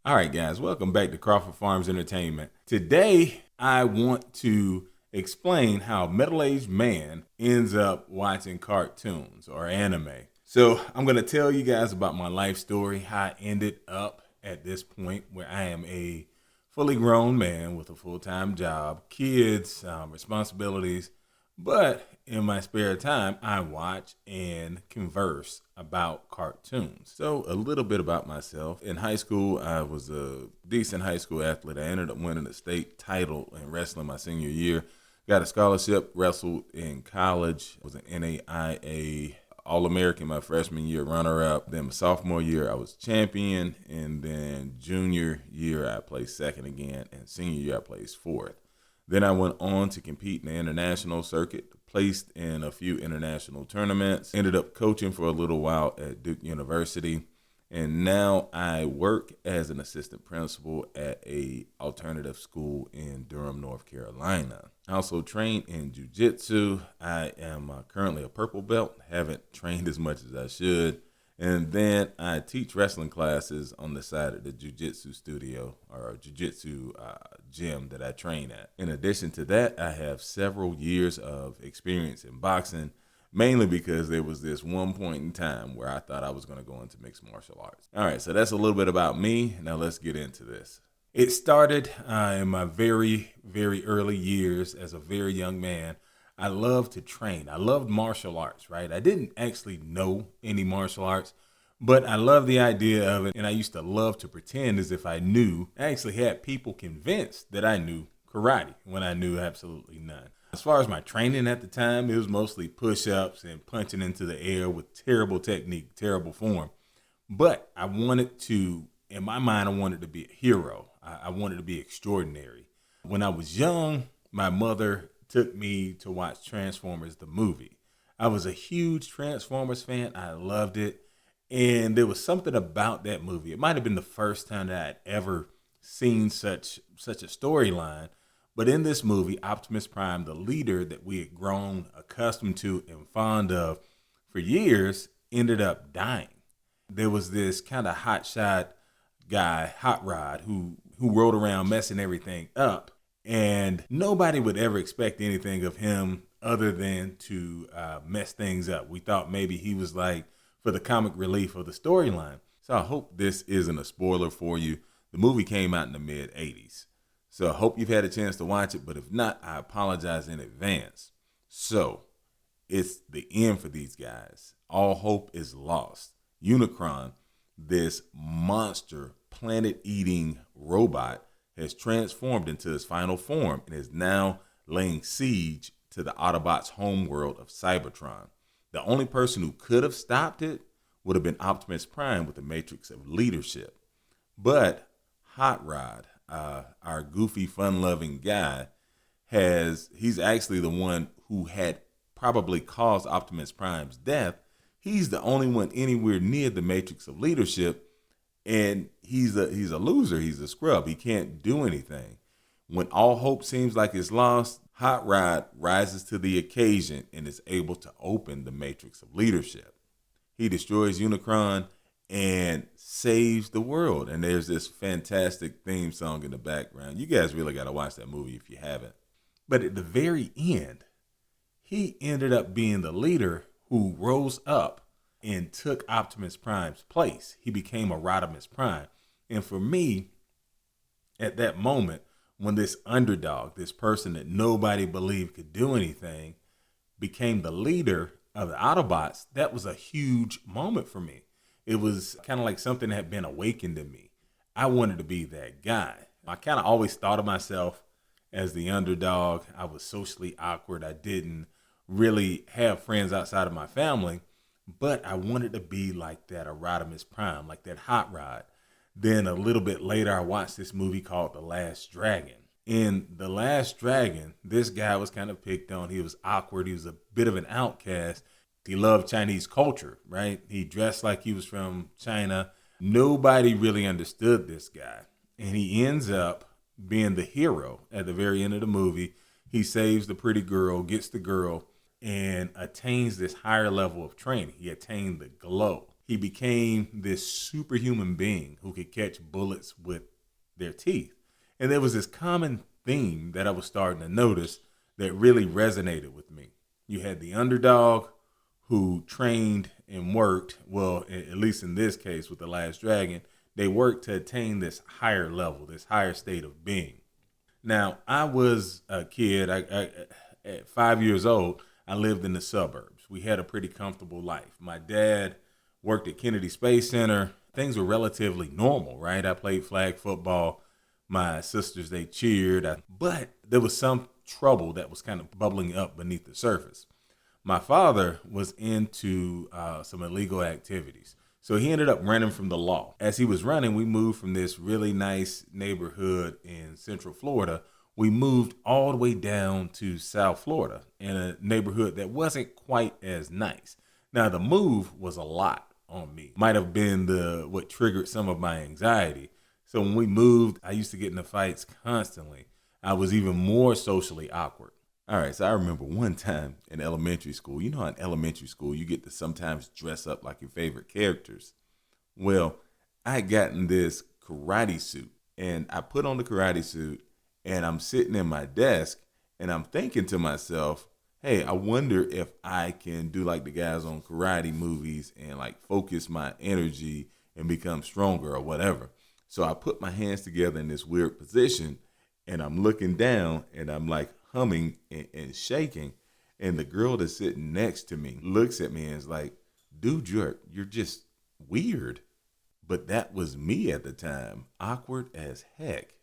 All right, guys, welcome back to Crawford Farms Entertainment. Today, I want to explain how a middle-aged man ends up watching cartoons or anime. So I'm going to tell you guys about my life story, how I ended up at this point where I am a fully grown man with a full-time job, kids, responsibilities, but in my spare time, I watch and converse about cartoons. So a little bit about myself. In high school, I was a decent high school athlete. I ended up winning a state title in wrestling my senior year. Got a scholarship, wrestled in college, was an NAIA All-American my freshman year, runner-up. Then my sophomore year, I was champion. And then junior year, I placed second again. And senior year, I placed fourth. Then I went on to compete in the international circuit, placed in a few international tournaments, ended up coaching for a little while at Duke University, and now I work as an assistant principal at a alternative school in Durham, North Carolina. I also train in jiu-jitsu. I am currently a purple belt, haven't trained as much as I should. And then I teach wrestling classes on the side of the jiu-jitsu studio or jiu-jitsu gym that I train at. In addition to that, I have several years of experience in boxing, mainly because there was this one point in time where I thought I was going to go into mixed martial arts. All right, so that's a little bit about me. Now let's get into this. It started in my very, very early years as a very young man. I loved to train. I loved martial arts, right? I didn't actually know any martial arts, but I loved the idea of it. And I used to love to pretend as if I knew. I actually had people convinced that I knew karate when I knew absolutely none. As far as my training at the time, it was mostly push-ups and punching into the air with terrible technique, terrible form. But I wanted to, in my mind, I wanted to be a hero. I wanted to be extraordinary. When I was young, my mother took me to watch Transformers, the movie. I was a huge Transformers fan. I loved it. And there was something about that movie. It might have been the first time that I'd ever seen such a storyline. But in this movie, Optimus Prime, the leader that we had grown accustomed to and fond of for years, ended up dying. There was this kind of hotshot guy, Hotrod, who rode around messing everything up. And nobody would ever expect anything of him other than to mess things up. We thought maybe he was like for the comic relief of the storyline. So I hope this isn't a spoiler for you. The movie came out in the mid-'80s. So I hope you've had a chance to watch it, but if not, I apologize in advance. So it's the end for these guys. All hope is lost. Unicron, this monster planet-eating robot, has transformed into his final form and is now laying siege to the Autobots' homeworld of Cybertron. The only person who could have stopped it would have been Optimus Prime with the Matrix of Leadership. But Hot Rod, our goofy, fun-loving guy, he's actually the one who had probably caused Optimus Prime's death. He's the only one anywhere near the Matrix of Leadership. And he's a loser. He's a scrub. He can't do anything. When all hope seems like it's lost, Hot Rod rises to the occasion and is able to open the Matrix of Leadership. He destroys Unicron and saves the world. And there's this fantastic theme song in the background. You guys really got to watch that movie if you haven't. But at the very end, he ended up being the leader who rose up and took Optimus Prime's place. He became a Rodimus Prime. And for me, at that moment, when this underdog, this person that nobody believed could do anything, became the leader of the Autobots, that was a huge moment for me. It was kind of like something that had been awakened in me. I wanted to be that guy. I kind of always thought of myself as the underdog. I was socially awkward. I didn't really have friends outside of my family. But I wanted to be like that Rodimus Prime, like that Hot Rod. Then a little bit later, I watched this movie called The Last Dragon. In The Last Dragon, this guy was kind of picked on. He was awkward. He was a bit of an outcast. He loved Chinese culture, right? He dressed like he was from China. Nobody really understood this guy. And he ends up being the hero at the very end of the movie. He saves the pretty girl, gets the girl, and attains this higher level of training. He attained the glow. he became this superhuman being who could catch bullets with their teeth. And there was this common theme that I was starting to notice that really resonated with me. You had the underdog who trained and worked, well, at least in this case with The Last Dragon, they worked to attain this higher level, this higher state of being. Now, I was a kid, at 5 years old, I lived in the suburbs. We had a pretty comfortable life. My dad worked at Kennedy Space Center. Things were relatively normal, right? I played flag football. My sisters, they cheered. But there was some trouble that was kind of bubbling up beneath the surface. My father was into some illegal activities. So he ended up running from the law. As he was running, we moved from this really nice neighborhood in Central Florida. We moved all the way down to South Florida in a neighborhood that wasn't quite as nice. Now, the move was a lot on me. Might have been what triggered some of my anxiety. So when we moved, I used to get into fights constantly. I was even more socially awkward. All right, so I remember one time in elementary school, you know, in elementary school, you get to sometimes dress up like your favorite characters. Well, I had gotten this karate suit, and I put on the karate suit, and I'm sitting in my desk, and I'm thinking to myself, hey, I wonder if I can do like the guys on karate movies and like focus my energy and become stronger or whatever. So I put my hands together in this weird position, and I'm looking down, and I'm like humming and shaking. And the girl that's sitting next to me looks at me and is like, dude, you're just weird. But that was me at the time, awkward as heck.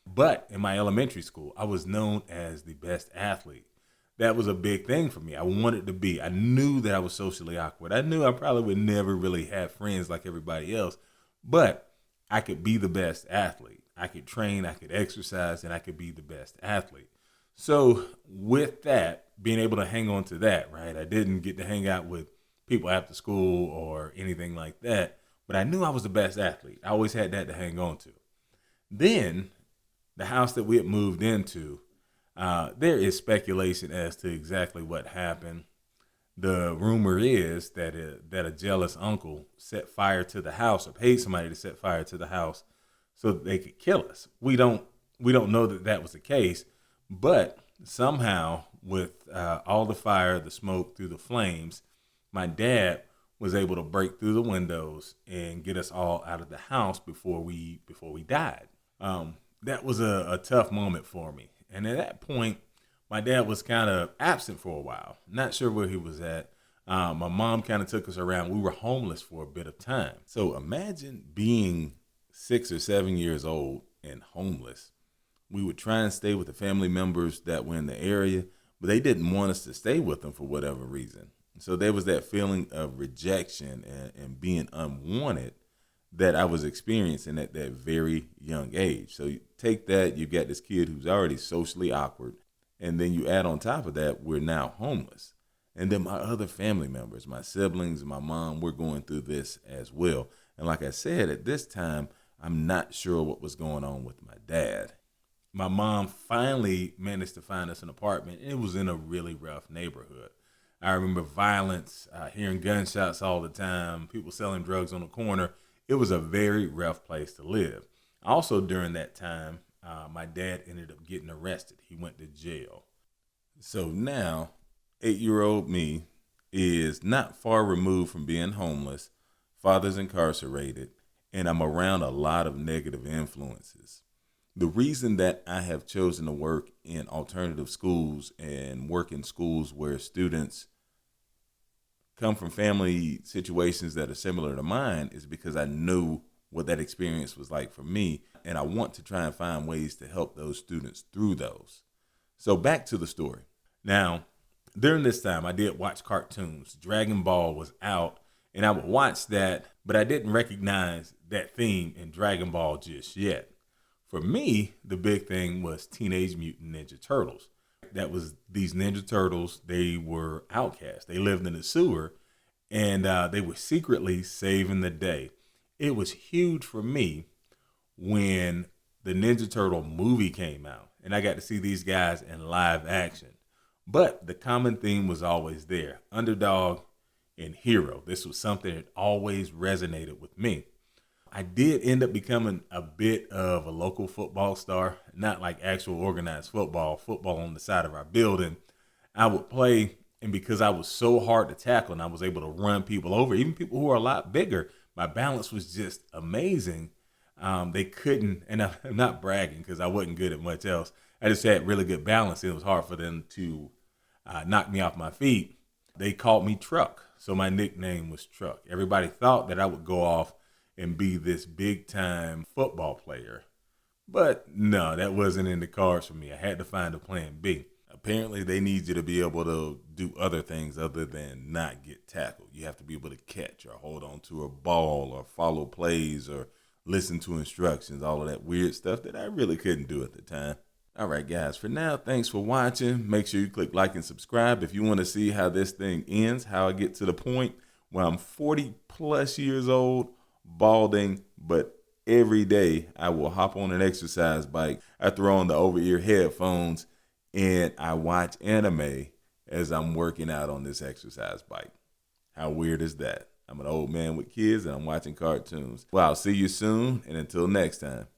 But in my elementary school, I was known as the best athlete. That was a big thing for me. I wanted to be. I knew that I was socially awkward. I knew I probably would never really have friends like everybody else, but I could be the best athlete. I could train, I could exercise, and I could be the best athlete. So with that, being able to hang on to that, right? I didn't get to hang out with people after school or anything like that, but I knew I was the best athlete. I always had that to hang on to. Then the house that we had moved into, there is speculation as to exactly what happened. The rumor is that a jealous uncle set fire to the house or paid somebody to set fire to the house so that they could kill us. We don't know that was the case. But somehow, with all the fire, the smoke through the flames, my dad was able to break through the windows and get us all out of the house before we died. That was a tough moment for me. And at that point, my dad was kind of absent for a while. Not sure where he was at. My mom kind of took us around. We were homeless for a bit of time. So imagine being 6 or 7 years old and homeless. We would try and stay with the family members that were in the area, but they didn't want us to stay with them for whatever reason. So there was that feeling of rejection and being unwanted that I was experiencing at that very young age. So you take that, you got this kid who's already socially awkward, and then you add on top of that, we're now homeless. And then my other family members, my siblings, my mom, we're going through this as well. And like I said, at this time, I'm not sure what was going on with my dad. My mom finally managed to find us an apartment. It was in a really rough neighborhood. I remember violence, hearing gunshots all the time, people selling drugs on the corner. It was a very rough place to live. Also during that time, my dad ended up getting arrested. He went to jail. So now, 8-year-old me is not far removed from being homeless, father's incarcerated, and I'm around a lot of negative influences. The reason that I have chosen to work in alternative schools and work in schools where students come from family situations that are similar to mine is because I knew what that experience was like for me, and I want to try and find ways to help those students through those. So back to the story. Now, during this time, I did watch cartoons. Dragon Ball was out, and I would watch that, but I didn't recognize that theme in Dragon Ball just yet. For me, the big thing was Teenage Mutant Ninja Turtles. That was these Ninja Turtles. They were outcasts. They lived in the sewer, and they were secretly saving the day. It was huge for me when the Ninja Turtle movie came out, and I got to see these guys in live action. But the common theme was always there. Underdog, and hero. This was something that always resonated with me. I did end up becoming a bit of a local football star, not like actual organized football on the side of our building. I would play, and because I was so hard to tackle and I was able to run people over, even people who are a lot bigger, my balance was just amazing. They couldn't, and I'm not bragging because I wasn't good at much else. I just had really good balance, and it was hard for them to knock me off my feet. They called me Truck, so my nickname was Truck. Everybody thought that I would go off and be this big time football player. But no, that wasn't in the cards for me. I had to find a plan B. Apparently, they need you to be able to do other things other than not get tackled. You have to be able to catch or hold on to a ball or follow plays or listen to instructions, all of that weird stuff that I really couldn't do at the time. All right, guys, for now, thanks for watching. Make sure you click like and subscribe if you want to see how this thing ends, how I get to the point where I'm 40 plus years old, balding, but every day I will hop on an exercise bike. I throw on the over-ear headphones and I watch anime as I'm working out on this exercise bike. How weird is that? I'm an old man with kids and I'm watching cartoons. Well, I'll see you soon, and until next time.